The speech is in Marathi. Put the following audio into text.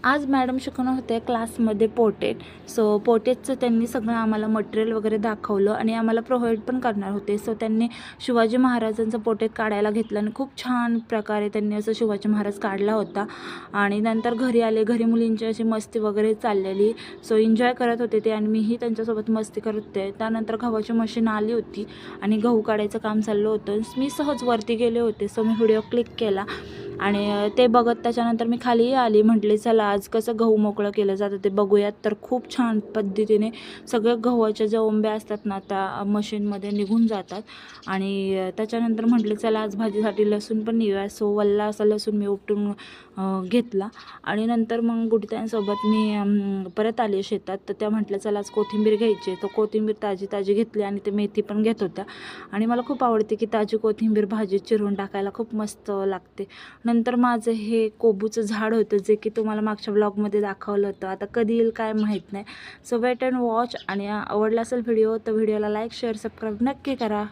आज मॅडम शिकवणार होते क्लासमध्ये पोर्ट्रेट. सो पोर्ट्रेटचं त्यांनी सगळं आम्हाला मटेरियल वगैरे दाखवलं आणि आम्हाला प्रोव्हाइड पण करणार होते. सो त्यांनी शिवाजी महाराजांचं पोर्ट्रेट काढायला घेतलं आणि खूप छान प्रकारे त्यांनी असं शिवाजी महाराज काढला होता. आणि नंतर घरी आले, घरी मुलींची अशी मस्ती वगैरे चाललेली. सो एन्जॉय करत होते ते आणि मीही त्यांच्यासोबत मस्ती करत होते. त्यानंतर गव्हाची मशीन आली होती आणि गहू काढायचं काम चाललं होतं. मी सहज वरती गेले होते. सो मी व्हिडिओ क्लिक केला आणि ते बघत त्याच्यानंतर मी खाली आली. म्हटले चला आज कसं गहू मोकळं केलं जातं ते बघूयात. तर खूप छान पद्धतीने सगळ्या गव्हाच्या ज्या ओंब्या असतात ना त्या मशीनमध्ये निघून जातात. आणि त्याच्यानंतर म्हटले चला आज भाजीसाठी लसूण पण नेऊया. सो वल्ला असा लसूण मी उपटून घेतला आणि नंतर मग गुडत्यांसोबत मी परत आले शेतात. तर त्या म्हटलं चला आज कोथिंबीर घ्यायची. तर कोथिंबीर ताजी ताजी घेतली आणि ते मेथी पण घेत होत्या. आणि मला खूप आवडते की ताजी कोथिंबीर भाजीत चिरून टाकायला खूप मस्त लागते. नंतर माझं हे कोबूचं झाड होतं जे की तुम्हाला मागच्या ब्लॉगमध्ये दाखवलं होतं. आता कधी येईल काय माहीत नाही. So wait and watch. आणि आवडला असेल व्हिडिओ तर व्हिडिओला लाईक शेअर सबस्क्राईब नक्की करा.